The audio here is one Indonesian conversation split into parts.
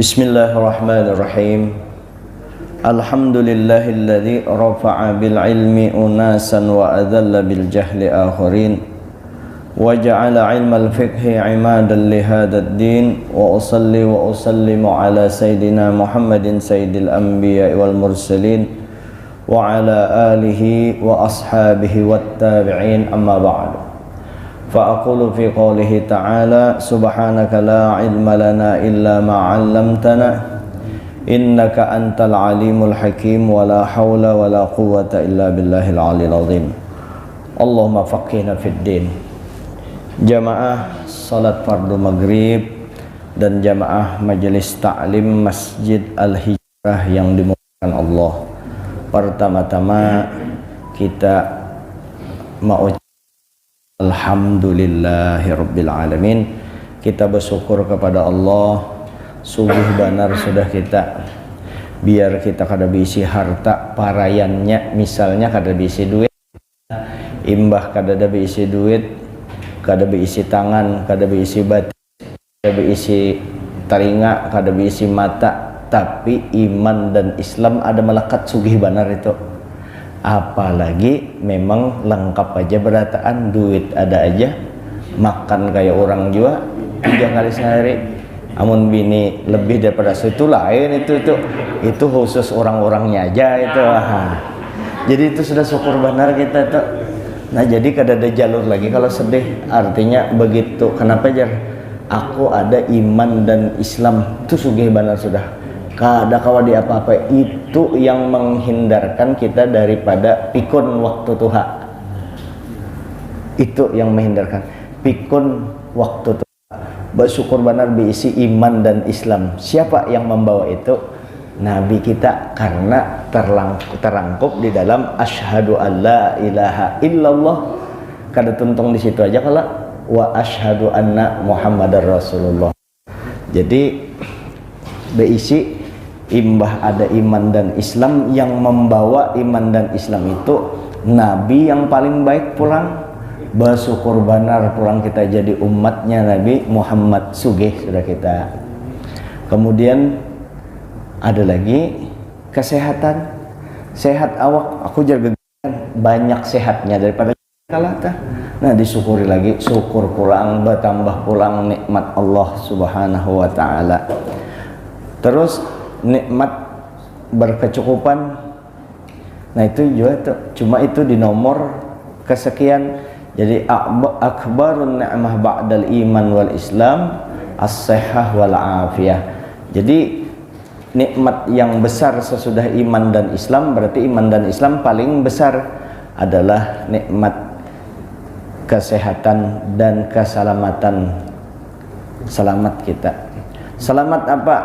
Bismillahirrahmanirrahim. Alhamdulillahilladzi rafa'a bil ilmi unasan wa adalla bil jahli akharin wa ja'ala ilmal fiqhi imadan li hadzal din wa usalli wa usallimu ala sayidina Muhammadin sayyidil anbiya wal mursalin wa ala alihi wa ashabihi wat tabi'in amma ba'du. فأقول في قوله تعالى سبحانك لا علم لنا إلا ما علمتنا إنك أنت العليم الحكيم ولا حول ولا قوة إلا بالله العلي العظيم اللهم فقهنا في الدين. Jamaah salat fardu maghrib dan jamaah majelis ta'lim Masjid Al-Hijrah yang dimuliakan Allah, pertama-tama kita mau Alhamdulillahirabbil alamin. Kita bersyukur kepada Allah, sungguh benar sudah kita, biar kita kada bisi harta parayannya, misalnya kada bisi duit, imbah kada bisi duit, kada bisi tangan, kada bisi batin, kada bisi telinga, kada bisi mata, tapi iman dan Islam ada melekat sugih benar itu. Apalagi memang lengkap aja berataan, duit ada aja, makan kayak orang jua 3 kali sehari, amun bini lebih daripada itu lain, itu khusus orang-orangnya aja itu. Jadi itu sudah syukur benar kita tuh. Nah jadi kada ada jalur lagi kalau sedih, artinya begitu. Kenapa jar? Aku ada iman dan Islam, itu sugih benar sudah. Kada kawa di apa-apa, itu yang menghindarkan kita daripada pikun waktu tuha. Itu yang menghindarkan pikun waktu tuha. Bersyukur benar diisi iman dan Islam. Siapa yang membawa itu? Nabi kita, karena terangkup di dalam asyhadu alla ilaha illallah. Kada tuntung di situ aja kalau wa asyhadu anna muhammadar rasulullah. Jadi beisi imbah ada iman dan Islam, yang membawa iman dan Islam itu Nabi yang paling baik pulang. Bersyukur benar pulang kita jadi umatnya Nabi Muhammad sugih sudah kita. Kemudian ada lagi kesehatan, sehat awak, aku jaga banyak sehatnya daripada kalata. Nah disyukuri lagi, syukur pulang bertambah pulang nikmat Allah subhanahu wa ta'ala. Terus nikmat berkecukupan, nah itu juga tuh, cuma itu di nomor kesekian. Jadi akbarun ni'mah ba'dal iman wal islam as-sihhah wal afiyah. Jadi nikmat yang besar sesudah iman dan Islam, berarti iman dan Islam paling besar adalah nikmat kesehatan dan keselamatan. Selamat kita, selamat apa?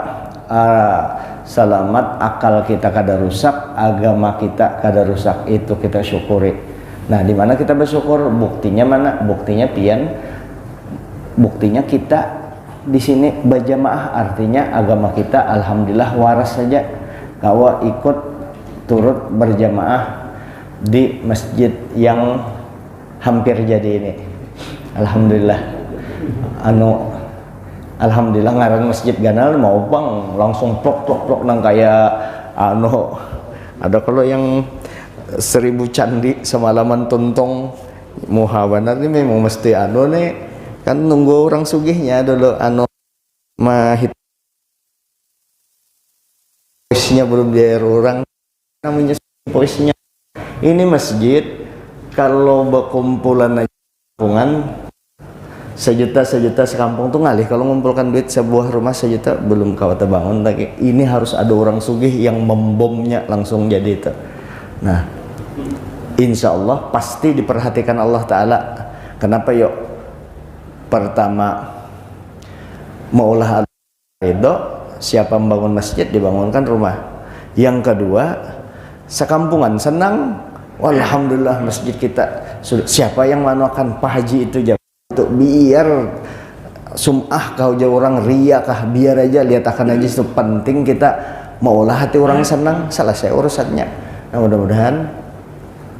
Selamat akal kita kada rusak, agama kita kada rusak, itu kita syukuri. Nah di mana kita bersyukur? Buktinya mana? Buktinya pian, buktinya kita di sini berjamaah, artinya agama kita alhamdulillah waras saja. Kawa ikut turut berjamaah di masjid yang hampir jadi ini, alhamdulillah. Alhamdulillah ngaran masjid ganal mau bang langsung plok nang kayak ada kalau yang 1000 candi semalaman tuntong muhawanar ini memang mesti nih kan nunggu orang sugihnya dulu mahit poisnya belum biar orang namanya poisnya. Ini masjid kalau berkumpulan aja kampungan sejuta sekampung tuh ngalih, kalau ngumpulkan duit sebuah rumah sejuta belum kawat bangun lagi. Ini harus ada orang sugih yang membomnya langsung jadi itu. Nah insya Allah pasti diperhatikan Allah Ta'ala. Kenapa yuk? Pertama maulah ridho, siapa membangun masjid dibangunkan rumah. Yang kedua sekampungan senang, alhamdulillah masjid kita sudah. Siapa yang manakan Pak Haji itu jam untuk biar sum'ah kau jauh orang ria kah, biar aja lihat akan aja itu penting kita maulah hati orang senang, selesai urusannya. Nah mudah-mudahan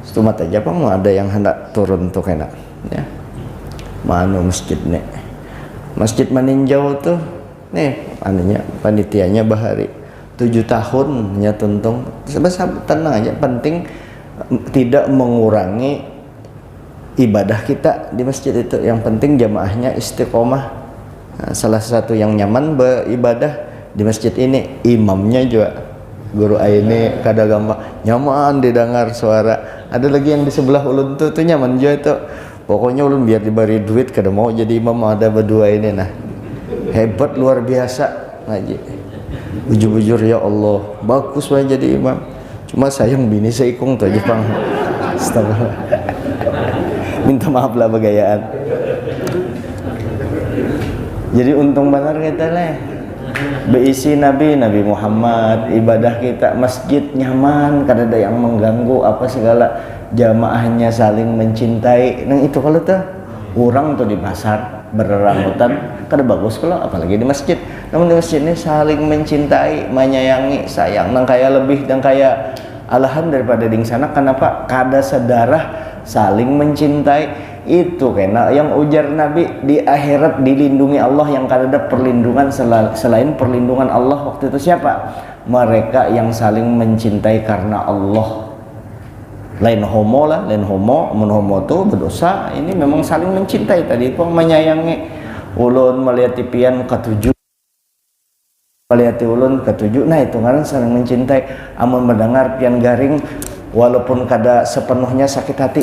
setumat aja Pak, mau ada yang hendak turun tuh kena ya. Mana masjid nih, masjid meninjau tuh nih anunya panitianya bahari 7 tahun nya tuntung tenang aja, penting tidak mengurangi ibadah kita di masjid itu. Yang penting jamaahnya istiqomah. Nah, salah satu yang nyaman beribadah di masjid ini imamnya juga guru ini kada gampang nyaman didengar suara. Ada lagi yang di sebelah ulun tuh nyaman juga itu, pokoknya ulun biar diberi duit kada mau jadi imam. Ada berdua ini nah hebat luar biasa ngaji, bujur-bujur ya Allah bagus banget jadi imam, cuma sayang bini seikung tuh Jepang. Astagfirullah. Minta maaf lah begayaan. Jadi untung benar kita lah beisi Nabi Muhammad, ibadah kita masjid nyaman, kada ada yang mengganggu apa segala, jamaahnya saling mencintai. Nah itu kalau tuh orang tuh di pasar berrambutan kada bagus kalau apalagi di masjid. Namun di masjid ini saling mencintai, menyayangi, sayang, nang kaya lebih dan kaya alahan daripada di sana. Kenapa? Kada sedarah saling mencintai. Itu kena yang ujar Nabi, di akhirat dilindungi Allah, yang kada ada perlindungan selain perlindungan Allah waktu itu siapa? Mereka yang saling mencintai karena Allah. Lain homo lah, lain homo, mun homo tuh berdosa. Ini memang saling mencintai tadi itu, menyayangi. Ulun melihat tipian ketujuh, melihat ulun ketujuh, nah itu kan saling mencintai. Amun mendengar pian garing, walaupun kada sepenuhnya sakit hati,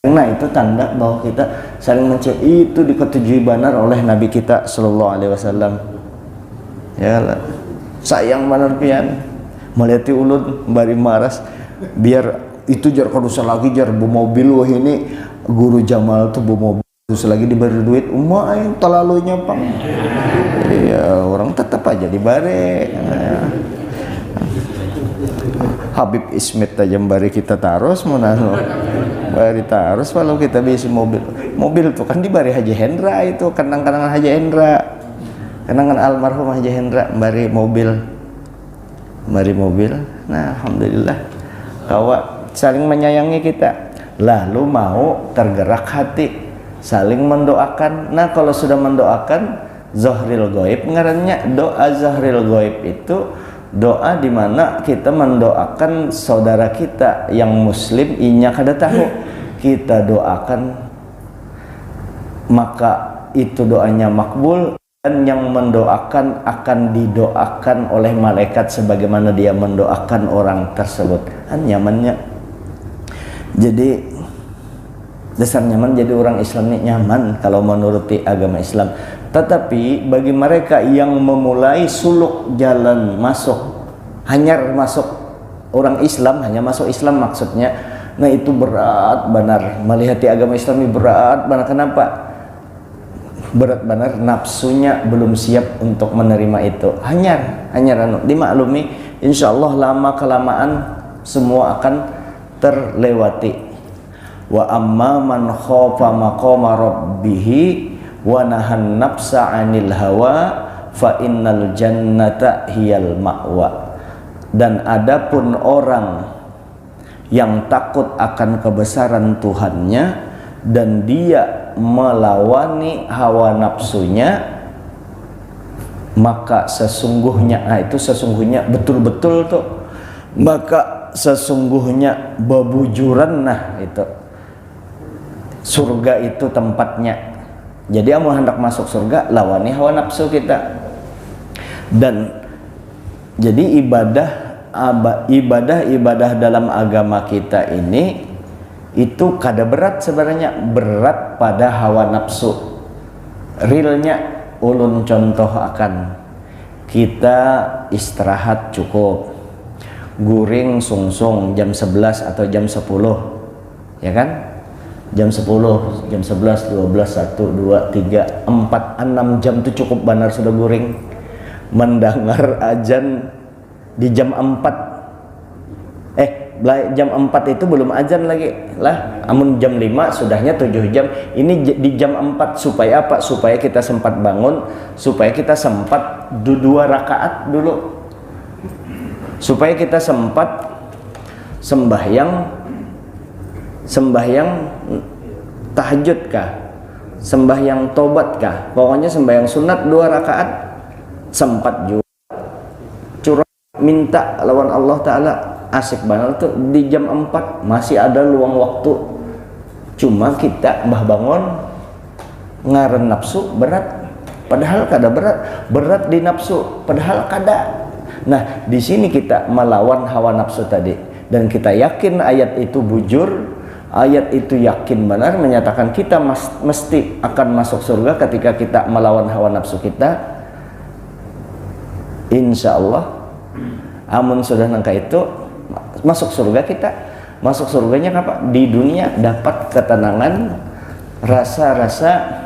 nah itu tanda bahwa kita saling mencintai. Itu diketujui benar oleh Nabi kita Sallallahu Alaihi Wasallam. Ya lah, sayang benar pian melihat ulun bari maras, biar itu jar kadusa lagi jar bu mobil. Wah ini guru Jamal tuh bu mobil terus lagi diberi duit umai terlalunya pang. Ya orang tetap aja dibari. Habib Ismet aja bari kita taros menano bari taros walau kita bisa mobil tuh kan dibari Haji Hendra, itu kenang-kenangan Haji Hendra, kenangan almarhum Haji Hendra bari mobil. Nah alhamdulillah kawa saling menyayangi kita, lalu mau tergerak hati saling mendoakan. Nah kalau sudah mendoakan zahril ghaib ngarannya, doa zahril ghaib itu doa di mana kita mendoakan saudara kita yang muslim inya kada tahu, kita doakan maka itu doanya makbul, dan yang mendoakan akan didoakan oleh malaikat sebagaimana dia mendoakan orang tersebut. Kan nyamannya. Jadi dasar nyaman, jadi orang Islam ini nyaman kalau menuruti agama Islam. Tetapi bagi mereka yang memulai suluk jalan masuk, hanya masuk orang Islam, hanya masuk Islam maksudnya, nah itu berat benar. Melihat agama Islam ini berat benar. Kenapa? Berat benar, nafsunya belum siap untuk menerima itu. Hanya dimaklumi, insya Allah lama kelamaan semua akan terlewati. Wa amma man khafa maqama rabbih wa nahan nafsa 'anil hawa fa innal jannata hiyal ma'wa. Dan adapun orang yang takut akan kebesaran Tuhannya dan dia melawani hawa nafsunya, maka sesungguhnya, nah itu sesungguhnya betul-betul tuh, maka sesungguhnya bebujuran, nah itu surga itu tempatnya. Jadi amun hendak masuk surga lawani hawa nafsu kita. Dan jadi ibadah dalam agama kita ini itu kada berat sebenarnya, berat pada hawa nafsu. Realnya ulun contoh akan kita istirahat cukup, guring sungsung jam 11 atau jam 10, ya kan? Jam 10, jam 11, 12, 1, 2, 3, 4, 6 jam itu cukup benar sudah guring. Mendengar azan di jam 4, jam 4 itu belum azan lagi lah. Amun jam 5 sudahnya 7 jam. Ini di jam 4 supaya apa? Supaya kita sempat bangun, supaya kita sempat 2 rakaat dulu, supaya kita sempat sembahyang tahajud kah, sembahyang tobat kah? Pokoknya sembahyang sunat 2 rakaat sempat juga curang minta lawan Allah Ta'ala, asik banget tuh di jam 4 masih ada luang waktu. Cuma kita mbah bangun ngaren nafsu berat, padahal kada berat di nafsu, padahal kada. Nah, di sini kita melawan hawa nafsu tadi, dan kita yakin ayat itu bujur, ayat itu yakin benar menyatakan kita mesti akan masuk surga ketika kita melawan hawa nafsu kita. Insya Allah, amun sudah nangka itu masuk surga kita. Masuk surganya apa? Di dunia dapat ketenangan, rasa-rasa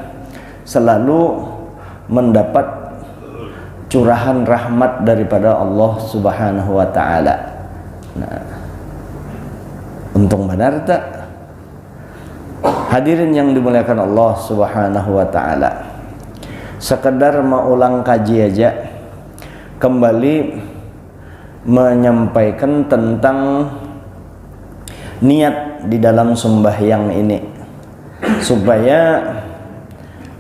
selalu mendapat curahan rahmat daripada Allah Subhanahu wa Ta'ala. Nah, untung benar tak? Hadirin yang dimuliakan Allah Subhanahu wa Ta'ala, sekedar mau ulang kaji aja, kembali menyampaikan tentang niat di dalam sembahyang ini, supaya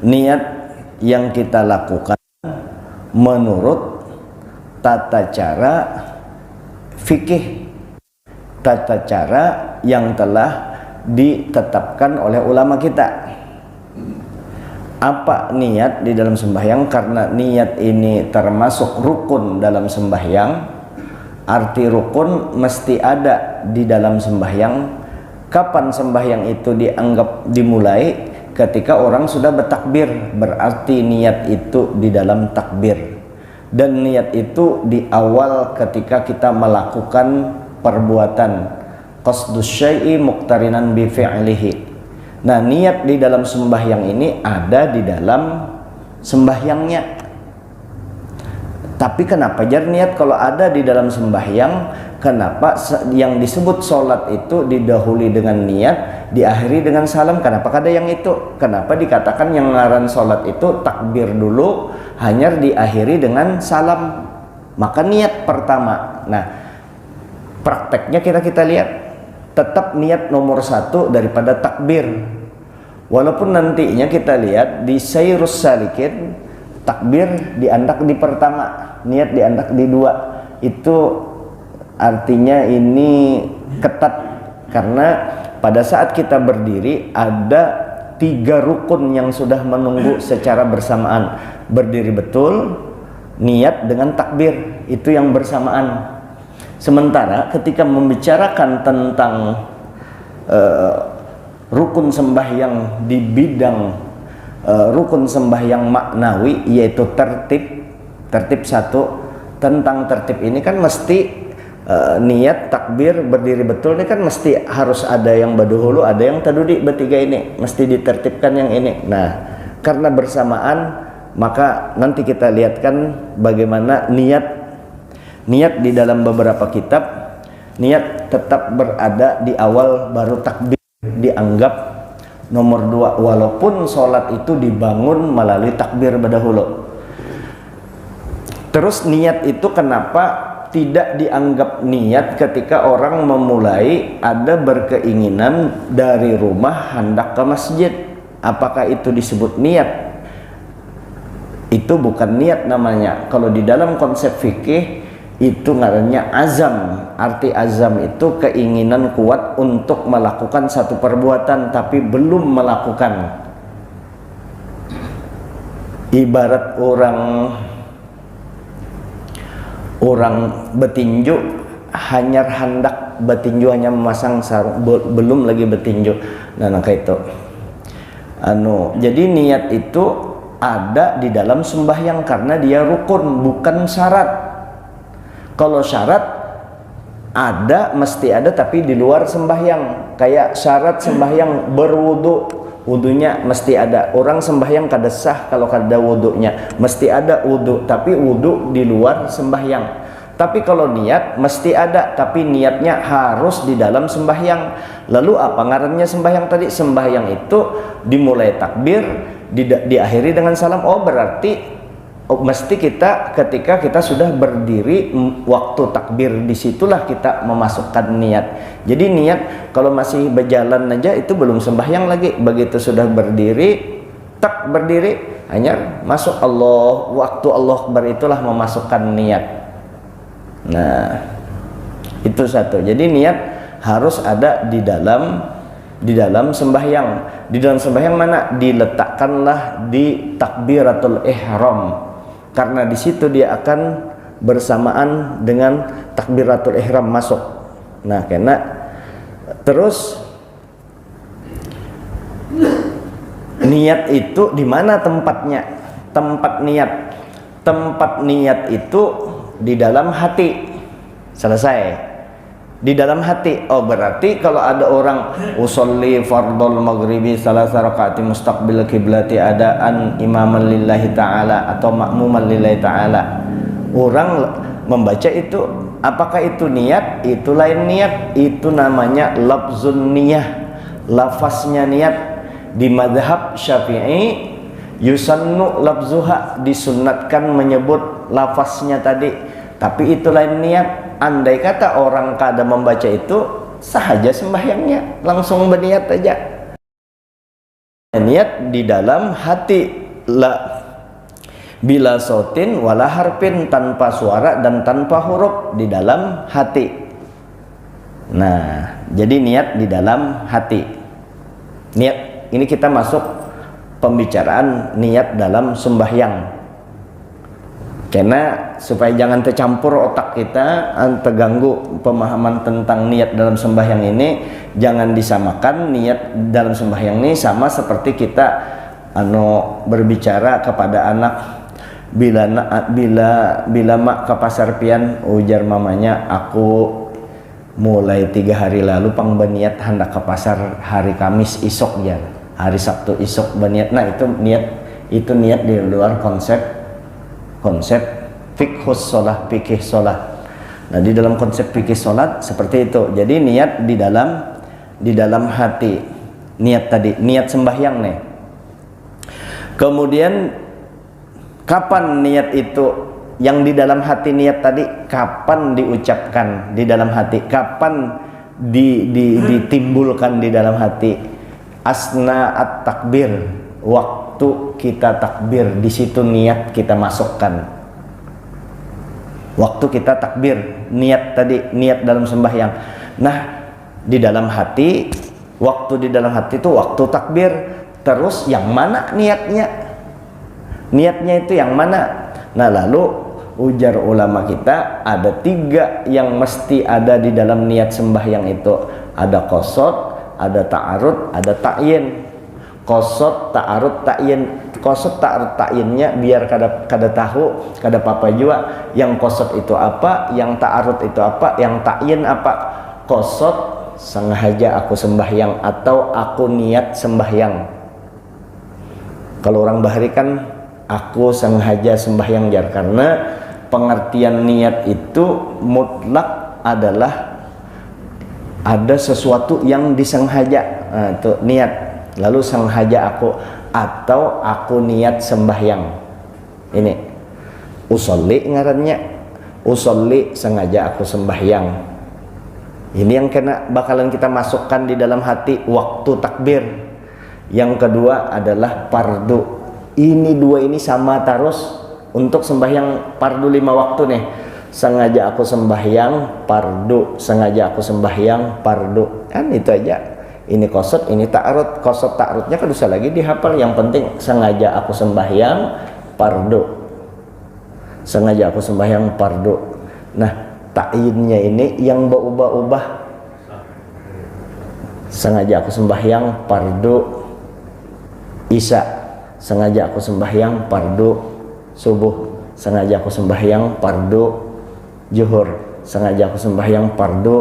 niat yang kita lakukan menurut tata cara fikih, tata cara yang telah ditetapkan oleh ulama kita. Apa niat di dalam sembahyang? Karena niat ini termasuk rukun dalam sembahyang. Arti rukun mesti ada di dalam sembahyang. Kapan sembahyang itu dianggap dimulai? Ketika orang sudah bertakbir, berarti niat itu di dalam takbir. Dan niat itu di awal ketika kita melakukan perbuatan. Qasdus syai'i muqtarinan bi fi'lihi. Nah, niat di dalam sembahyang ini ada di dalam sembahyangnya. Tapi kenapa jar niat kalau ada di dalam sembahyang? Kenapa yang disebut sholat itu didahului dengan niat, diakhiri dengan salam? Kenapa kada yang itu? Kenapa dikatakan yang ngaran sholat itu takbir dulu, hanya diakhiri dengan salam? Maka niat pertama. Nah, prakteknya kita lihat, tetap niat nomor 1 daripada takbir. Walaupun nantinya kita lihat di Sayrus Salikin, takbir diandak di pertama, niat diandak di 2. Itu artinya ini ketat, karena pada saat kita berdiri ada 3 rukun yang sudah menunggu secara bersamaan. Berdiri betul, niat dengan takbir, itu yang bersamaan. Sementara ketika membicarakan tentang rukun sembahyang di bidang rukun sembahyang maknawi, yaitu tertib 1. Tentang tertib ini kan mesti niat, takbir, berdiri betul ini kan mesti harus ada yang baduhulu, ada yang tadudi, bertiga ini mesti ditertibkan yang ini. Nah, karena bersamaan, maka nanti kita lihatkan bagaimana niat di dalam beberapa kitab, niat tetap berada di awal, baru takbir dianggap nomor 2, walaupun sholat itu dibangun melalui takbir berdahulu. Terus niat itu kenapa tidak dianggap niat ketika orang memulai ada berkeinginan dari rumah hendak ke masjid? Apakah itu disebut niat? Itu bukan niat namanya. Kalau di dalam konsep fikih itu ngarannya azam. Arti azam itu keinginan kuat untuk melakukan satu perbuatan tapi belum melakukan. Ibarat orang betinju, hanya hendak betinju, hanya memasang sarung, belum lagi betinju. Nah, kayak itu. Jadi niat itu ada di dalam sembahyang karena dia rukun, bukan syarat. Kalau syarat ada, mesti ada, tapi di luar sembahyang. Kayak syarat sembahyang berwudu, wudunya mesti ada. Orang sembahyang kada sah kalau kada wudunya, mesti ada wudu, tapi wudu di luar sembahyang. Tapi kalau niat mesti ada, tapi niatnya harus di dalam sembahyang. Lalu apa ngarannya sembahyang tadi? Sembahyang itu dimulai takbir, diakhiri dengan salam. Oh, berarti mesti kita ketika kita sudah berdiri waktu takbir, disitulah kita memasukkan niat. Jadi niat kalau masih berjalan aja itu belum sembahyang lagi. Begitu sudah berdiri tak berdiri hanya masuk Allah, waktu Allah Akbar itulah memasukkan niat. Nah, itu satu. Jadi niat harus ada di dalam sembahyang. Di dalam sembahyang mana? Diletakkanlah di takbiratul ihram. Karena di situ dia akan bersamaan dengan takbiratul ihram masuk. Nah, karena terus niat itu di mana tempatnya? Tempat niat itu di dalam hati. Selesai. Di dalam hati. Oh, berarti kalau ada orang usolli fardhul maghribi salasa rakaati mustaqbil kiblati adaan imaman lillahi ta'ala atau makmuman lillahi ta'ala. Orang membaca itu, apakah itu niat? Itu lain niat. Itu namanya lafzun niyah. Lafaznya niat. Di madhab Syafi'i yusannu lafzuha, disunatkan menyebut lafaznya tadi, tapi itu lain niat. Andai kata orang kada membaca itu, sahaja sembahyangnya, langsung berniat aja. Niat di dalam hati, la bila sautin wala harfin, tanpa suara dan tanpa huruf, di dalam hati. Nah, jadi niat di dalam hati. Niat ini kita masuk pembicaraan niat dalam sembahyang. Karena supaya jangan tercampur otak kita, terganggu pemahaman tentang niat dalam sembahyang ini, jangan disamakan niat dalam sembahyang ini sama seperti kita berbicara kepada anak, bila mak ke pasar pian, ujar mamanya, aku mulai 3 hari lalu pang berniat hendak ke pasar hari Kamis isok ya, hari Sabtu isok berniat. Nah, itu niat di luar konsep fikih sholat. Nah, di dalam konsep fikih sholat seperti itu. Jadi niat di dalam hati. Niat tadi, niat sembahyang nih. Kemudian kapan niat itu yang di dalam hati, niat tadi kapan diucapkan di dalam hati? Kapan ditimbulkan di dalam hati? Asna at-takbir, waktu kita takbir, di situ niat kita masukkan. Waktu kita takbir, niat tadi, niat dalam sembahyang. Nah, di dalam hati, waktu di dalam hati itu waktu takbir. Terus yang mana niatnya? Niatnya itu yang mana? Nah, lalu ujar ulama kita ada 3 yang mesti ada di dalam niat sembahyang itu. Ada qasad, ada ta'arud, ada ta'yin. Qasad, ta'arud, ta'yin. Qasad, ta'arud, ta'yinnya biar kada tahu, kada apa juga yang qasad itu apa, yang ta'arud itu apa, yang ta'yin apa. Qasad sengaja aku sembahyang atau aku niat sembahyang. Kalau orang Bahari kan aku sengaja sembahyang jar, karena pengertian niat itu mutlak adalah ada sesuatu yang disengaja. Nah, itu niat. Lalu sengaja aku atau aku niat sembahyang. Ini usolli ngarannya. Usolli sengaja aku sembahyang. Ini yang bakalan kita masukkan di dalam hati waktu takbir. Yang kedua adalah fardu. Ini 2 ini sama terus untuk sembahyang fardu 5 waktu nih. Sengaja aku sembahyang fardu, sengaja aku sembahyang fardu. Kan itu aja. Ini qasad, ini ta'arud. Qasad ta'arudnya kan bisa lagi dihafal. Yang penting sengaja aku sembahyang fardu. Sengaja aku sembahyang fardu. Nah, ta'yinnya ini yang berubah-ubah. Sengaja aku sembahyang fardu isya. Sengaja aku sembahyang fardu subuh. Sengaja aku sembahyang fardu zuhur. Sengaja aku sembahyang fardu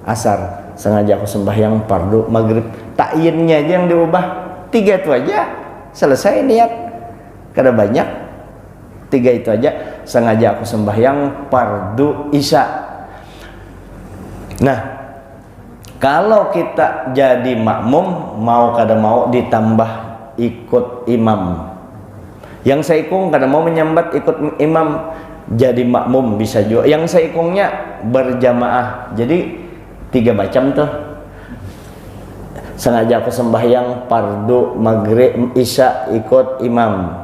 asar. Sengaja aku sembahyang fardu maghrib. Ta'yinnya aja yang diubah. 3 itu aja selesai niat. Kada banyak. 3 itu aja. Sengaja aku sembahyang fardu isya. Nah, kalau kita jadi makmum, mau kada mau ditambah ikut imam. Yang saikung kada mau menyambat ikut imam, jadi makmum bisa juga. Yang saikungnya berjamaah. Jadi 3 macam tuh. sengaja aku sembahyang fardu maghrib isya ikut imam.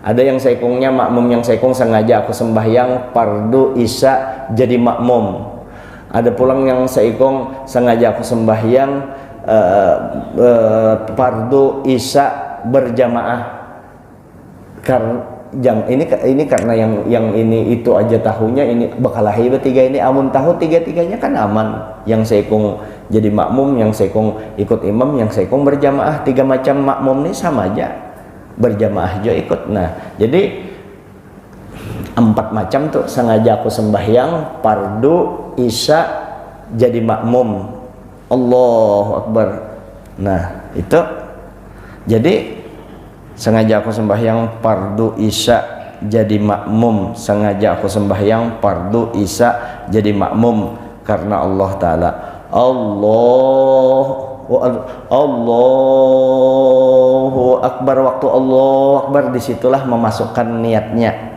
Ada yang sekongnya makmum yang sekong sengaja aku sembahyang fardu isya jadi makmum. Ada pulang yang seikong sengaja aku sembahyang fardu isya berjamaah. Karena ini karena yang ini itu aja tahunya ini bakalahi bertiga ini amun tahu tiga-tiganya kan aman. Yang seikong jadi makmum, yang seikong ikut imam, yang seikong berjamaah, tiga macam makmum ini sama aja. Berjamaah juga ikut. Nah, jadi 4 macam tuh sengaja aku sembahyang fardu isya jadi makmum. Allahu Akbar. Nah, itu jadi sengaja aku sembahyang fardu isya jadi makmum, sengaja aku sembahyang fardu isya jadi makmum karena Allah Ta'ala. Allahu Akbar, waktu Allahu Akbar disitulah memasukkan niatnya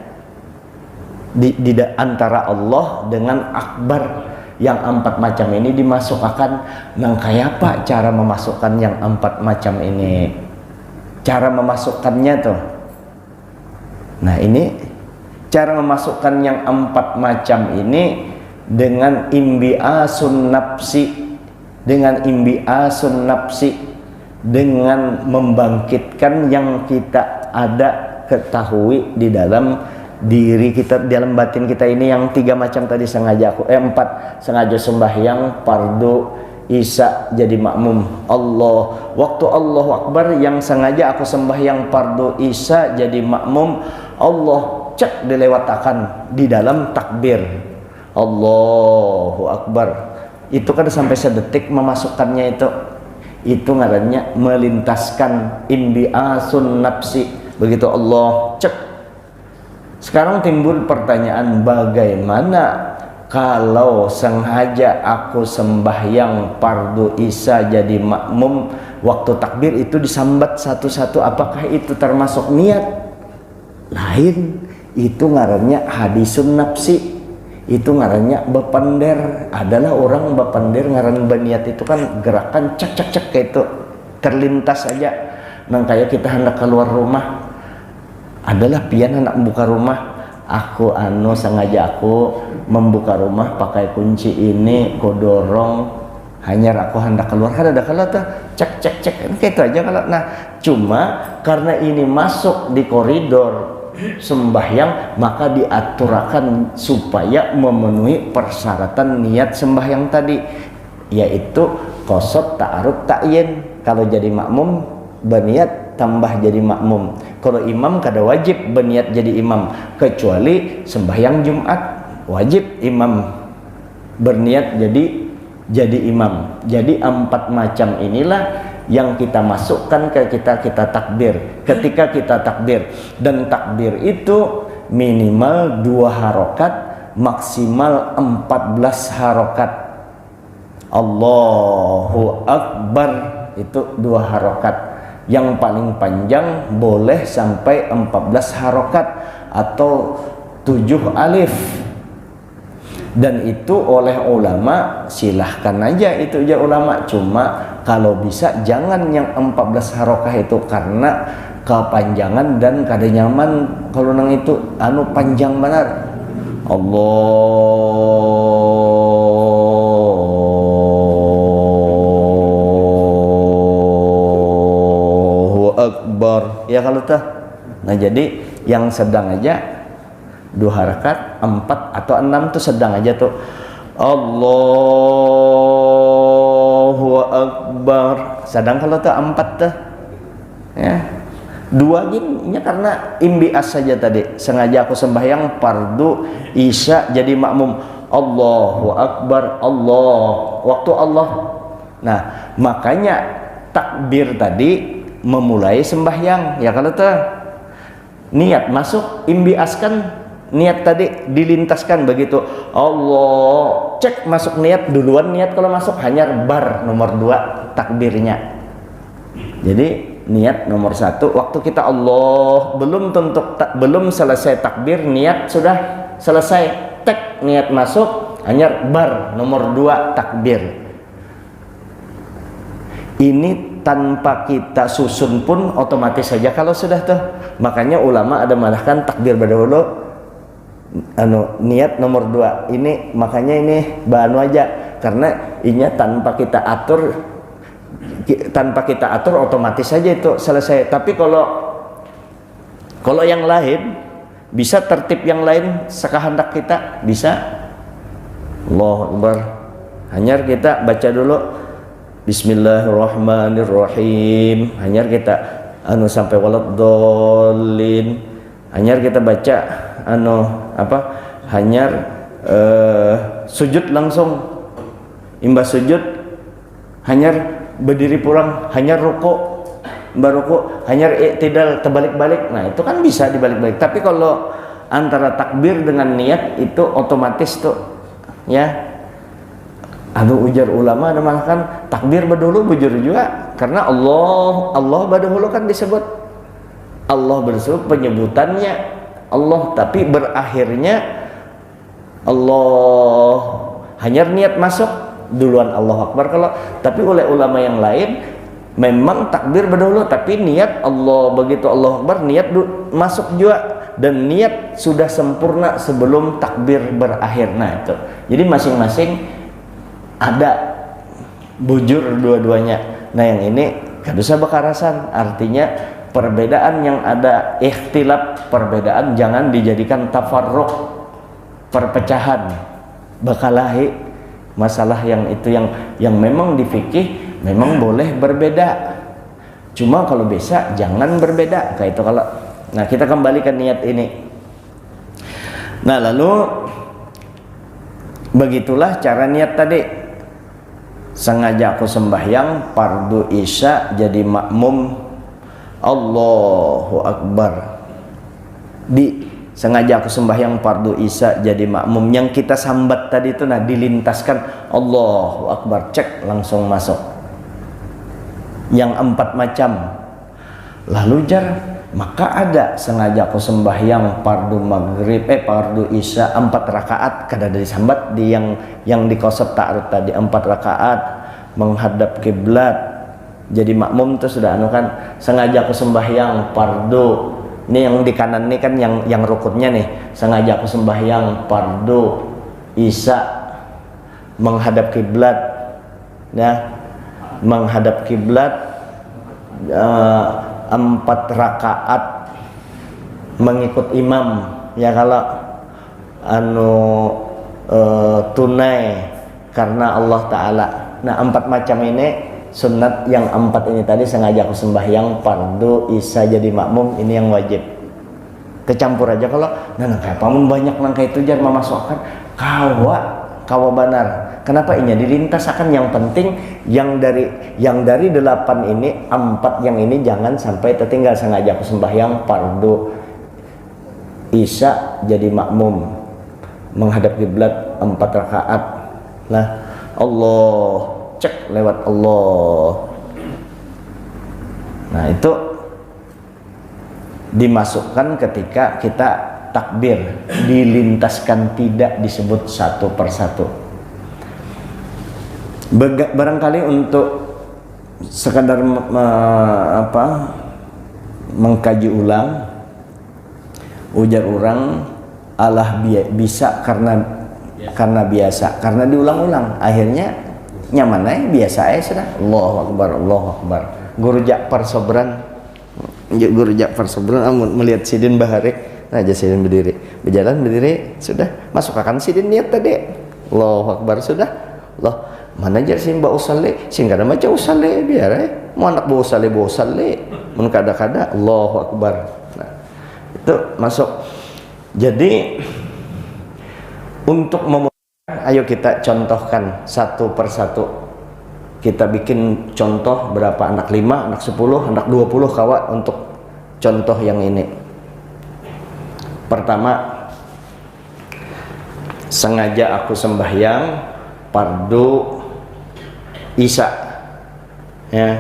di antara Allah dengan Akbar. Yang 4 macam ini dimasukkan. Nang kayak apa cara memasukkan yang 4 macam ini? Cara memasukkannya tuh. Nah, ini cara memasukkan yang 4 macam ini dengan imbi'asun nafsi, dengan membangkitkan yang kita ada ketahui di dalam diri kita, dalam batin kita ini yang 3 macam tadi sengaja aku 4 sengaja sembahyang fardu isya jadi makmum. Waktu Allahu Akbar yang sengaja aku sembahyang fardu isya jadi makmum, Allah cek dilewatakan di dalam takbir Allahu Akbar. Itu kan sampai sedetik memasukkannya itu ngarannya melintaskan imbi'asun nafsi. Begitu Allah cek. Sekarang timbul pertanyaan, bagaimana kalau sengaja aku sembahyang fardu isya jadi makmum, waktu takbir itu disambat satu-satu, apakah itu termasuk niat? Lain, itu ngarannya hadisun nafsi. Itu ngarannya bapender. Adalah orang bapender ngaran baniat itu kan gerakan cek kayak itu terlintas aja. Nang kayak kita hendak keluar rumah, adalah pian hendak membuka rumah, aku sengaja aku membuka rumah pakai kunci ini, ku dorong, hanya aku hendak keluar, kan ada kalau tuh cek kayak itu aja kalau. Nah, cuma karena ini masuk di koridor sembahyang, maka diaturakan supaya memenuhi persyaratan niat sembahyang tadi, yaitu qasad ta'arud ta'yin. Kalau jadi makmum berniat tambah jadi makmum. Kalau imam kada wajib berniat jadi imam, kecuali sembahyang Jumat wajib imam berniat jadi imam. Jadi 4 macam inilah yang kita masukkan ke kita takbir. Ketika kita takbir, dan takbir itu minimal 2 harokat, maksimal 14 harokat. Allahu Akbar itu 2 harokat. Yang paling panjang boleh sampai 14 harokat atau 7 alif. Dan itu oleh ulama silahkan aja, itu aja ulama. Cuma kalau bisa jangan yang 14 harokah itu, karena kepanjangan dan kada nyaman kalau nang itu panjang benar. Allahu Akbar. Ya kalau tuh. Nah, jadi yang sedang aja 2 harakat, 4 atau 6 tuh sedang aja tuh. Allahu Akbar. Sedang kalau tuh 4 tuh. Ya. 2 gini karena imbias saja tadi. Sengaja aku sembahyang fardu isya jadi makmum. Allahu Akbar, Allah. Waktu Allah. Nah, makanya takbir tadi memulai sembahyang. Ya kalau tuh niat masuk, imbiaskan niat tadi dilintaskan begitu. Allah cek masuk niat duluan, niat kalau masuk hanya bar nomor 2 takbirnya. Jadi niat nomor 1 waktu kita Allah belum selesai takbir, niat sudah selesai, tek niat masuk hanya bar nomor 2 takbir. ini tanpa kita susun pun otomatis saja kalau sudah tuh. Makanya ulama ada malahkan takbir berdahulu niat nomor 2 ini, makanya ini banu aja karena ini tanpa kita atur otomatis saja itu selesai. Tapi kalau yang lain bisa tertib yang lain sekehendak kita bisa. Allahu Akbar, hanya kita baca dulu Bismillahirrahmanirrahim, hanya kita sampai waladdallin, hanya kita baca hanya sujud langsung, imbas sujud hanya berdiri pulang, hanya ruku, baruku hanya i'tidal terbalik-balik. Nah itu kan bisa dibalik-balik. Tapi kalau antara takbir dengan niat itu otomatis tuh ya. Ujar ulama ada malahkan takbir berdahulu bujur juga karena Allah berdahulu kan disebut, Allah bersebut penyebutannya Allah, tapi berakhirnya Allah, hanya niat masuk duluan Allahu Akbar. Tapi oleh ulama yang lain memang takbir berdahulu tapi niat Allah, begitu Allahu Akbar niat masuk juga, dan niat sudah sempurna sebelum takbir berakhir. Nah itu jadi masing-masing ada bujur dua-duanya. Nah yang ini kadusa bakarasan, artinya perbedaan yang ada ikhtilaf, perbedaan jangan dijadikan tafarruq, perpecahan, bakalahi masalah yang itu yang memang di fikih memang boleh berbeda, cuma kalau bisa jangan berbeda kayak itu. Nah kita kembali ke niat ini. Nah lalu begitulah cara niat tadi. Sengaja aku sembahyang fardu isya jadi makmum, Allahu Akbar. Sengaja aku sembahyang fardu isya jadi makmum, yang kita sambat tadi itu dilintaskan Allahu Akbar, cek langsung masuk. Yang 4 macam. Lalu maka ada sengaja aku sembahyang fardu maghrib fardu isya 4 rakaat, kada dari sambat di yang di kosop ta'arud tadi 4 rakaat menghadap kiblat jadi makmum. Itu sudah kan sengaja aku sembahyang fardu, ini yang di kanan ini kan yang rukunnya nih, sengaja aku sembahyang fardu isya menghadap kiblat ya, menghadap kiblat 4 rakaat mengikut imam ya. Kalau tunai karena Allah Ta'ala. Nah 4 macam ini sunat, yang 4 ini tadi sengaja aku sembahyang fardu isya jadi makmum, ini yang wajib. Kecampur aja kalau kayak pamun banyak nangka itu jar memasukkan kawa banar. Kenapa ini dilintasakan? Yang penting yang dari 8 ini 4 yang ini jangan sampai tertinggal. Sengaja aku sembahyang fardu isya jadi makmum menghadap kiblat 4 rakaat. Nah Allah cek lewat Allah. Nah itu dimasukkan ketika kita takbir, dilintaskan, tidak disebut satu persatu. Barangkali untuk sekadar mengkaji ulang, ujar orang Allah bisa karena biasa, karena diulang-ulang akhirnya nyaman biasa sudah. Allahu Akbar, Allahu Akbar. Guru Ja'far Sobran melihat Sidin Bahari, aja Sidin berdiri, berjalan berdiri, sudah masuk akan Sidin niat tadi Allahu Akbar, sudah Allah mana aja sih mbak usale sehingga ada macam usale biar mau anak bawa usale mun kada Allahu Akbar. Nah itu masuk. Jadi untuk ayo kita contohkan satu persatu, kita bikin contoh berapa anak 5, anak 10, anak 20 kawa untuk contoh yang ini. Pertama, sengaja aku sembahyang fardu isya ya,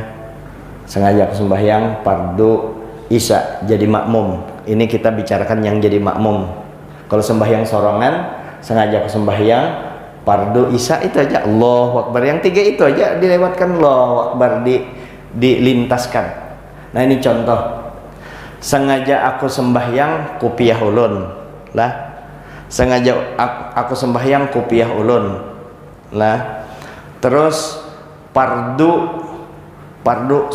sengaja aku sembahyang fardu isya jadi makmum. Ini kita bicarakan yang jadi makmum. Kalau sembahyang sorongan, sengaja aku sembahyang Fardu Isya itu aja Allahu Akbar, yang 3 itu aja dilewatkan Allahu Akbar, dilintaskan. Nah ini contoh, sengaja aku sembahyang kupiah ulun lah, sengaja aku sembahyang kupiah ulun lah, terus fardu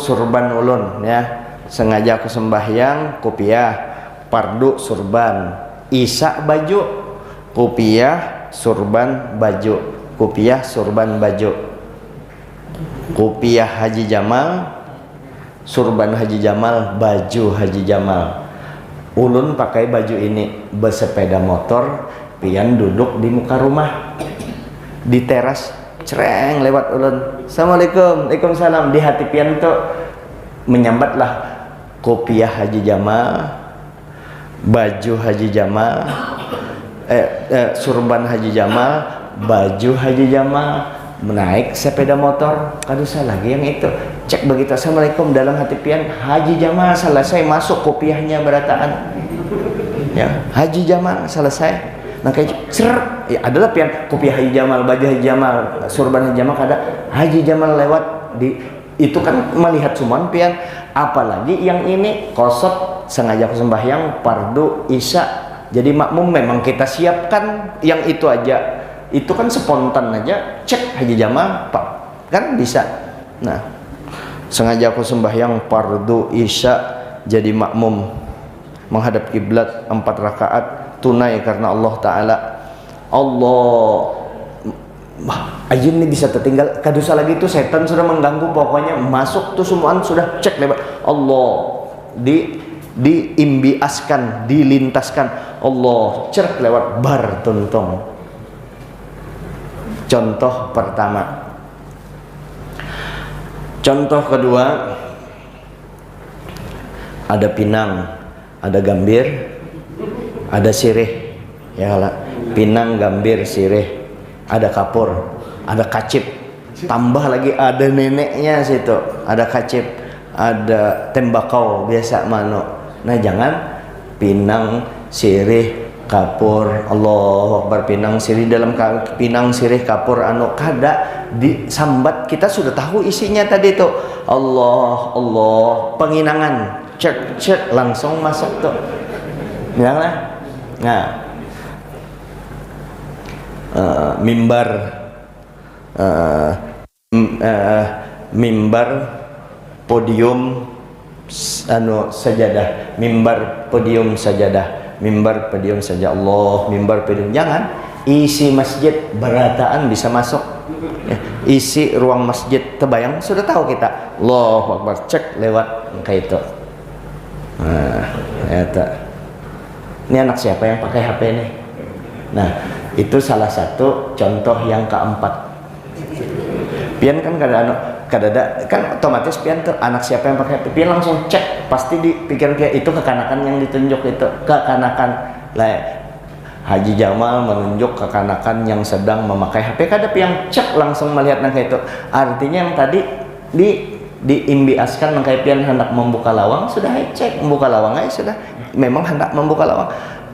surban ulun ya, sengaja aku sembahyang kupiah fardu surban, Isya baju, kupiah surban baju, kupiah surban baju, kupiah Haji Jamal, surban Haji Jamal, baju Haji Jamal. Ulun pakai baju ini bersepeda motor, pian duduk di muka rumah di teras, cereng lewat ulun, assalamualaikum, waalaikumsalam, di hati pian tuh menyambatlah kupiah Haji Jamal, baju Haji Jamal, surban Haji Jamal, baju Haji Jamal, menaik sepeda motor, kadusa lagi yang itu, cek begitu assalamualaikum, dalam hati pian Haji Jamal selesai, masuk kopiahnya berataan ya, Haji Jamal selesai, nah kayak cer ya, adalah pian kopiah Haji Jamal, baju Haji Jamal, surban Haji Jamal, kada Haji Jamal lewat di itu kan melihat cuman pian, apalagi yang ini kosot sengaja aku sembahyang fardu Isya. Jadi makmum memang kita siapkan yang itu aja, itu kan spontan aja, cek Haji Jamal Pak kan bisa. Nah sengaja aku sembahyang fardu Isya, jadi makmum menghadap kiblat 4 rakaat tunai karena Allah Ta'ala. Aja ini bisa tertinggal, kadusa lagi itu setan sudah mengganggu, pokoknya masuk tuh semuaan sudah cek lewat Allah, diimbiaskan, dilintaskan Allah, cerk lewat bar tuntung. Contoh pertama. Contoh kedua, ada pinang, ada gambir, ada sirih ya lah. Pinang, gambir, sirih, ada kapur, ada kacip, tambah lagi ada neneknya situ, ada kacip, ada tembakau biasa mano. Nah jangan pinang, sirih, kapur, Allahu Akbar, pinang sirih, dalam pinang sirih kapur anu kada disambat, kita sudah tahu isinya tadi tuh Allah penginangan, cek langsung masuk tuh ya lah. Nah mimbar podium anu sajadah, mimbar podium sajadah, mimbar podium saja Allah, mimbar podium, jangan isi masjid berataan bisa masuk ya, isi ruang masjid terbayang sudah tahu kita Allahu Akbar, cek lewat kayak itu. Nah ini anak siapa yang pakai HP nih? Nah itu salah satu contoh yang keempat. Pian kan kadada kan otomatis pian tuh anak siapa yang pakai HP, pian langsung cek, pasti dipikir kayak itu kekanakan yang ditunjuk, itu kekanakan lah. Haji Jamal menunjuk kekanakan yang sedang memakai HP, kada pian cek langsung melihat nang kayak itu, artinya yang tadi diimbiaskan nang kayak pian hendak membuka lawang, sudah cek membuka lawang aja sudah, memang hendak membuka lawang.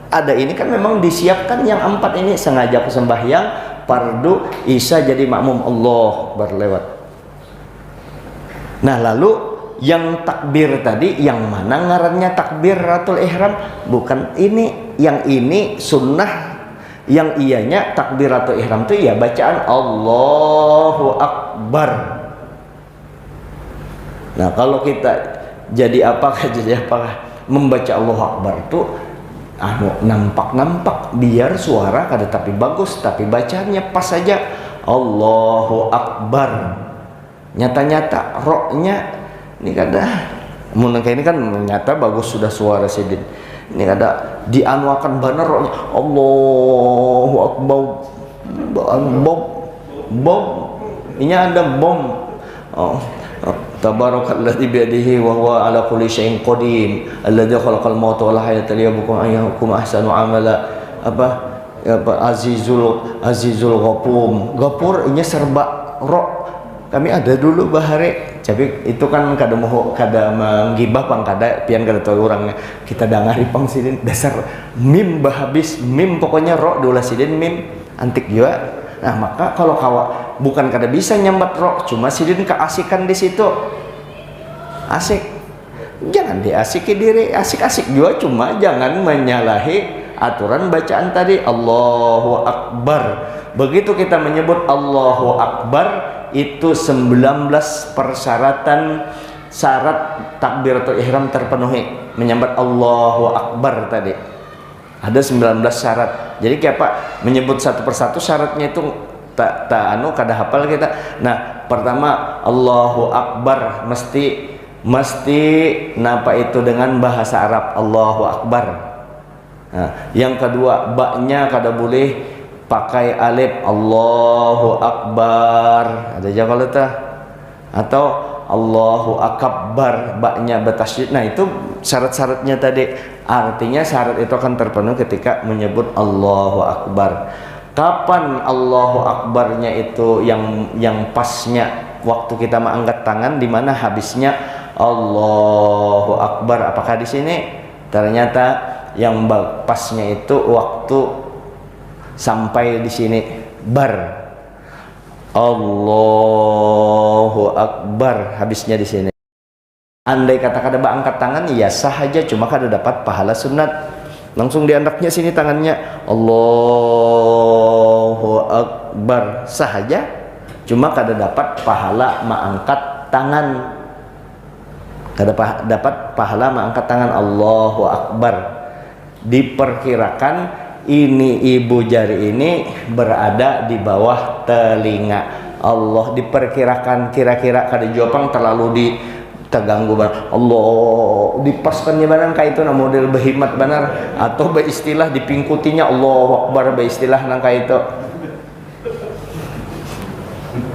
Ada ini kan memang disiapkan yang 4 ini, sengaja aku sembahyang fardu Isya jadi makmum, Allah berlewat. Nah lalu yang takbir tadi, yang mana ngarannya takbiratul ihram? Bukan ini, yang ini sunnah, yang ianya takbiratul ihram itu ya bacaan Allahu Akbar. Nah kalau kita jadi apakah membaca Allahu Akbar itu nampak biar suara kada tapi bagus, tapi bacaannya pas saja Allahu Akbar. Nyata-nyata roknya ini kada mun ini kan nyata bagus sudah suara sidin, ini kada dianuakan benar roknya Allahu Akbar, bom ini ada bom. Tabarakalladzi biyadihi wa huwa ala kulli syai'in qadir, alladzi khalaqal mauta wal hayata liyabluwakum ayyukum ahsanu amala. Azizul Ghafur ini serba rok. Kami ada dulu bahare, tapi itu kan kada menggibah pang kada pian kada tahu orangnya. Kita dangari pang sidin dasar mim habis mim, pokoknya rok dula sidin mim antik juga. Nah maka kalau bukan kada bisa nyambat roh, cuma sidin keasikan di situ, asik. Jangan diasiki diri, asik-asik juga, cuma jangan menyalahi aturan bacaan tadi. Allahu Akbar. Begitu kita menyebut Allahu Akbar, itu 19 persyaratan syarat takbiratul ihram terpenuhi. Menyambat Allahu Akbar tadi ada 19 syarat. Jadi kayak apa? Menyebut satu persatu syaratnya itu kada hafal kita. Nah, pertama Allahu Akbar mesti napa itu dengan bahasa Arab, Allahu Akbar. Nah, yang kedua, baknya kada boleh pakai alif, Allahu Akbar. Ada aja kalau tah. Atau Allahu Akbar, baknya bertasydid. Nah, itu syarat-syaratnya tadi. Artinya syarat itu akan terpenuhi ketika menyebut Allahu Akbar. Kapan Allahu Akbarnya itu yang pasnya waktu kita mengangkat tangan, di mana habisnya Allahu Akbar? Apakah di sini? Ternyata yang pasnya itu waktu sampai di sini bar. Allahu Akbar habisnya di sini. Andai kata kada angkat tangan, ya sah aja, cuma kada dapat pahala sunat. Langsung diandaknya sini tangannya, Allahu Akbar, sah aja, cuma kada dapat pahala mengangkat tangan. Kada dapat pahala mengangkat tangan. Allahu Akbar. Diperkirakan ini ibu jari ini berada di bawah telinga. Allah diperkirakan, kira-kira kada jopang terlalu terganggu banget. Allah dipaskannya banan kayak itu, nah model behimat benar, atau beristilah dipingkutinya Allahu Akbar beristilah nang kayak itu.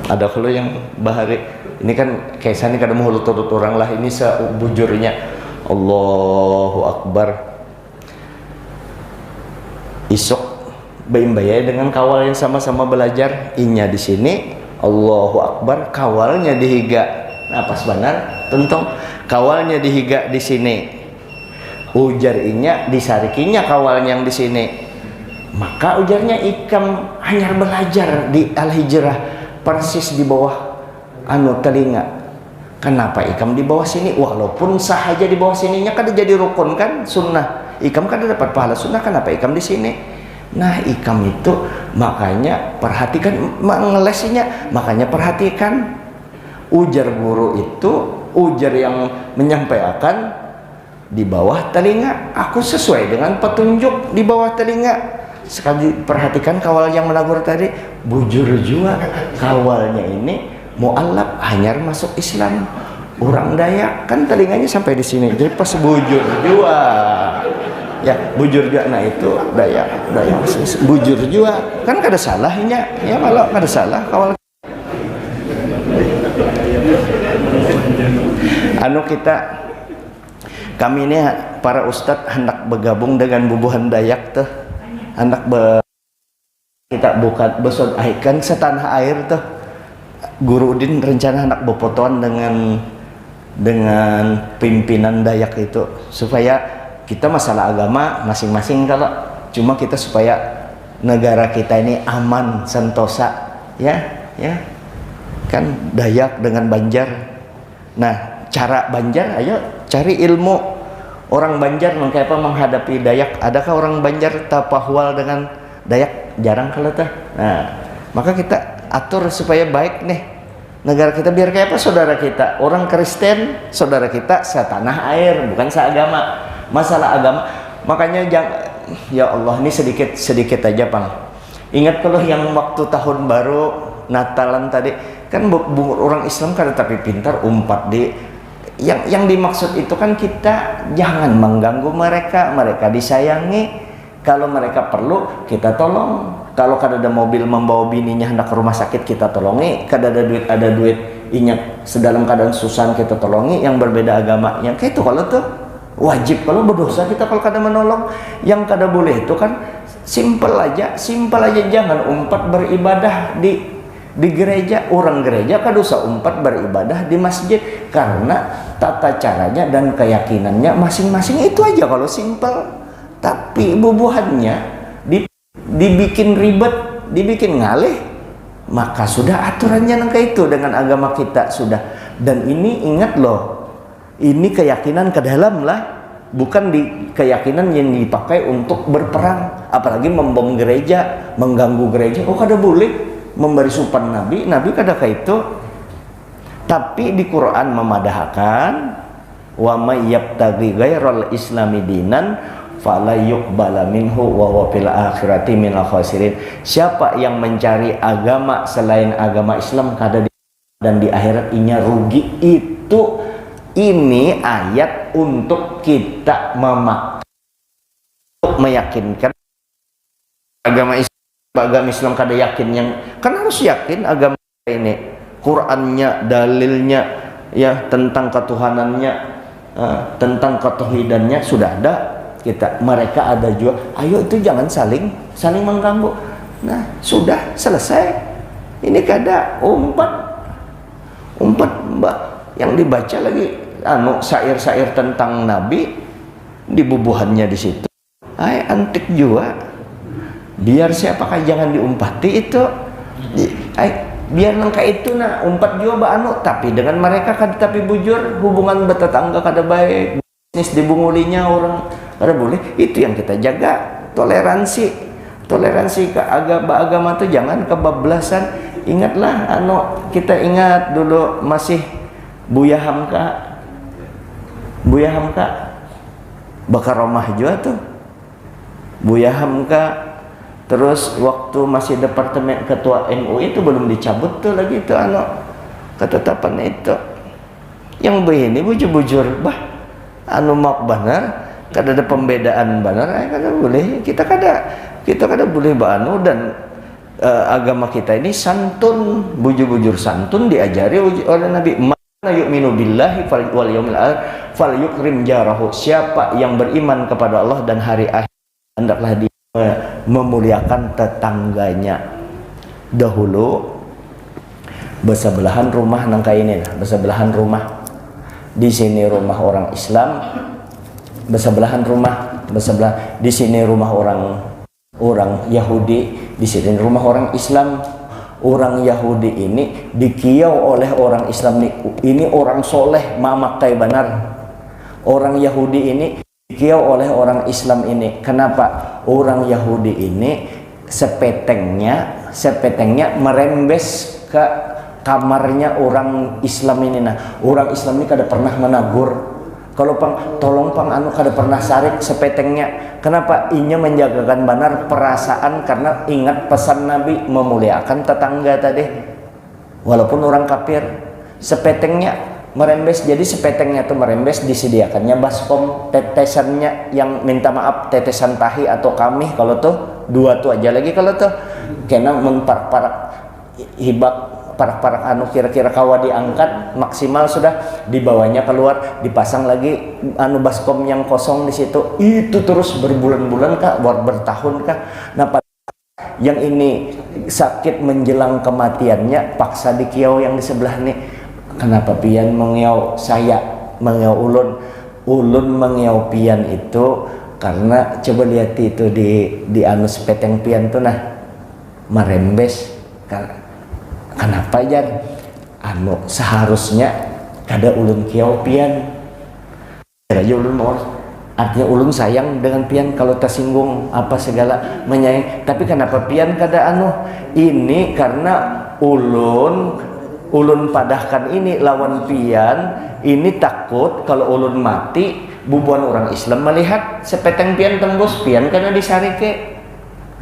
Ada kalau yang bahari ini kan kaisani kada mau turut orang lah, ini sebujurnya Allahu Akbar. Isok bayai dengan kawal yang sama-sama belajar, inya di sini Allahu Akbar, kawalnya dihiga. Nah, pas benar tentang kawalnya dihiga di sini, ujar inya disarikinya kawal yang di sini. Maka ujarnya ikam hanya belajar di Al-Hijrah persis di bawah telinga. Kenapa ikam di bawah sini? Walaupun sah aja di bawah sininya kada jadi rukun kan sunnah. Ikam kada dapat pahala sunnah, kenapa ikam di sini? Nah, ikam itu makanya perhatikan mengelesinya, makanya perhatikan ujar guru itu, ujar yang menyampaikan di bawah telinga. Aku sesuai dengan petunjuk di bawah telinga. Sekali perhatikan kawal yang menagur tadi, bujur jua kawalnya ini mu'allab, hanyar masuk Islam. Orang Dayak kan telinganya sampai di sini, jadi pas bujur jua. Ya, bujur jua, nah itu Dayak bujur jua kan kada salahnya, ya malah kada salah kawal. Kami ini para ustadz hendak bergabung dengan bubuhan Dayak tuh, hendak kita buka besod aikan setanah air tuh. Guru Udin rencana hendak berfotoan dengan pimpinan Dayak itu, supaya kita masalah agama masing-masing, kalau cuma kita supaya negara kita ini aman sentosa, ya kan Dayak dengan Banjar. Nah, cara Banjar, ayo cari ilmu orang Banjar kayak apa menghadapi Dayak. Adakah orang Banjar tapahwal dengan Dayak? Jarang kalau tuh. Nah, maka kita atur supaya baik nih negara kita, biar kayak apa saudara kita orang Kristen, saudara kita setanah air, bukan seagama. Masalah agama, makanya ya Allah, ini sedikit aja Pang. Ingat kalau yang waktu tahun baru Natalan tadi kan orang Islam kan tapi pintar umpat di yang dimaksud itu kan kita jangan mengganggu mereka disayangi. Kalau mereka perlu kita tolong. Kalau kada ada mobil membawa bininya hendak ke rumah sakit, kita tolongi. Kada ada duit inyak sedalam keadaan susah, kita tolongi. Yang berbeda agama yang kayak itu, kalau tuh wajib, kalau berdosa kita kalau kada menolong. Yang kada boleh itu kan simpel aja, jangan umpat beribadah di gereja. Orang gereja kada usah umpat beribadah di masjid, karena tata caranya dan keyakinannya masing-masing itu aja kalau simpel. Tapi bubuhannya dibikin ribet, dibikin ngalih, maka sudah aturannya nangka itu dengan agama kita sudah. Dan ini ingat loh, ini keyakinan ke dalam lah, bukan di keyakinan yang dipakai untuk berperang, apalagi membom gereja, mengganggu gereja. Oh kada boleh memberi supan Nabi kada kayak itu. Tapi di Quran memadahkan, wa may yabtaghi ghairal islami dinan fala yuqbala minhu wa huwa fil akhirati minal khasirin. Siapa yang mencari agama selain agama Islam kada dan di akhirat inya rugi. Itu ini ayat untuk kita meyakinkan agama Islam kada yakin, yang kan harus yakin agama ini, Qurannya, dalilnya ya tentang ketuhanannya, tentang ketauhidannya sudah ada. Kita mereka ada juga, ayo itu jangan saling mengganggu. Nah sudah selesai. Ini kada umpat mbak yang dibaca lagi syair-syair tentang Nabi, dibubuhannya di situ. Antik juga. Biar siapakah jangan diumpati itu. Biar nangka itu umpat juga tapi dengan mereka kada tapi bujur, hubungan bertetangga kada baik, bisnis dibungulinya orang kada boleh. Itu yang kita jaga, toleransi ke agama itu jangan kebablasan. Ingatlah kita ingat dulu masih Buya Hamka bakar rumah juga tuh Buya Hamka. Terus waktu masih departemen ketua NU itu belum dicabut tuh lagi itu ketetapan itu. Yang begini bujur-bujur mau benar, kada ada pembedaan benar, kada boleh. Kita kada boleh dan agama kita ini santun, bujur-bujur santun diajari oleh Nabi. Mana yu'minu billahi wal yaumil akhir falyukrim jarahu. Siapa yang beriman kepada Allah dan hari akhir, hendaklah dia memuliakan tetangganya. Dahulu bersebelahan rumah nangka ini bersebelahan rumah. Di sini rumah orang Islam, bersebelahan rumah, di sini rumah orang Yahudi, di sini rumah orang Islam. Orang Yahudi ini dikiau oleh orang Islam ini orang soleh, mamakai benar. Orang Yahudi ini dikiau oleh orang Islam ini. Kenapa? Orang Yahudi ini sepetengnya merembes ke kamarnya orang Islam ini. Orang Islam ini kada pernah menagur. Kalau tolong kada pernah sarik sepetengnya. Kenapa? Inya menjagakan benar perasaan karena ingat pesan Nabi memuliakan tetangga tadi. Walaupun orang kafir, sepetengnya merembes. Jadi sepetengnya tuh merembes, disediakannya baskom, tetesannya yang minta maaf tetesan tahi atau kamih kalau tuh dua tuh aja lagi kalau tuh kena memparparak hibak parak-parak kira-kira kawa diangkat maksimal sudah dibawanya keluar, dipasang lagi baskom yang kosong di situ. Itu terus berbulan-bulan kah, bertahun kah. Nah yang ini sakit menjelang kematiannya paksa dikiau yang di sebelah nih. Kenapa pian mengiau saya, mengiau ulun mengiau pian itu karena coba lihat itu di peteng pian tuh merembes. Kenapa jar? Seharusnya kada ulun kiau pian. Aja ulun mau, artinya ulun sayang dengan pian, kalau tersinggung apa segala menyayang. Tapi kenapa pian kada ini karena ulun padahkan ini lawan pian ini takut kalau ulun mati bubuhan orang Islam melihat sepeteng pian tembus pian karena disarike.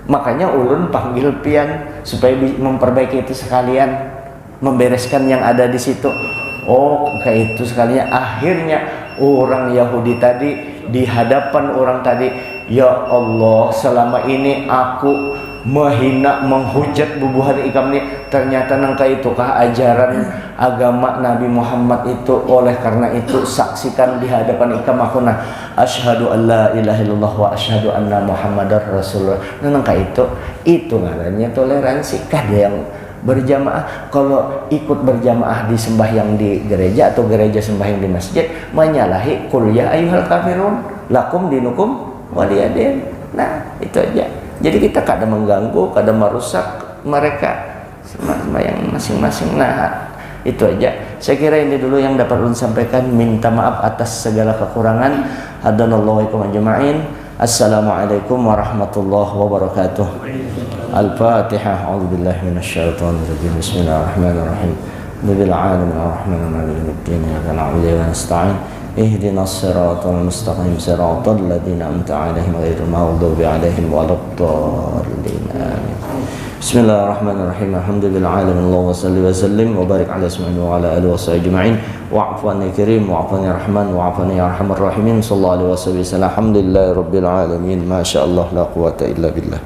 Makanya ulun panggil pian supaya memperbaiki itu sekalian, membereskan yang ada di situ. Oh, kayak itu sekalian. Akhirnya orang Yahudi tadi di hadapan orang tadi, ya Allah, selama ini aku menghina, menghujat bubuhan ikam ini, ternyata nangka itukah ajaran agama Nabi Muhammad itu. Oleh karena itu saksikan di hadapan ikam aku asyhadu an la ilaha illallah wa asyhadu anna muhammadar rasulullah. Nangka itu ngarannya toleransi. Kada yang berjamaah, kalau ikut berjamaah di sembahyang di gereja atau gereja sembahyang di masjid menyalahi qul ya ayyuhal kafirun lakum dinukum waliyadin. Nah itu aja. Jadi kita kada mengganggu, kada merusak mereka. sembahyang masing-masing. Nah, itu aja. Saya kira ini dulu yang dapat ulun sampaikan. Minta maaf atas segala kekurangan. Hadanallahu ikum ajma'in. Assalamualaikum warahmatullahi wabarakatuh. Al-Fatihah. A'udzubillahi minasyaitonir rajim. Bismillahirrahmanirrahim. Rabbil alamin arrahmanir rahim. Iyyaka na'budu wa nasta'in. Ihdinas siratal mustaqim. Siratal ladzina an'amta 'alaihim ghairil maghdubi 'alaihim waladdallin. Amin. Bismillahirrahmanirrahim. Alhamdulillahirabbil alamin. Allahumma shalli wa sallim wa barik ala sayyidina wa ala alihi washabihi ajma'in. Wa'fu anni karim, wa'fu anni rahman, wa'fu anni arhamar rahimin. Sallallahu alaihi wasallam. Alhamdulillahirabbil alamin. Masyaallah la quwwata illa billah.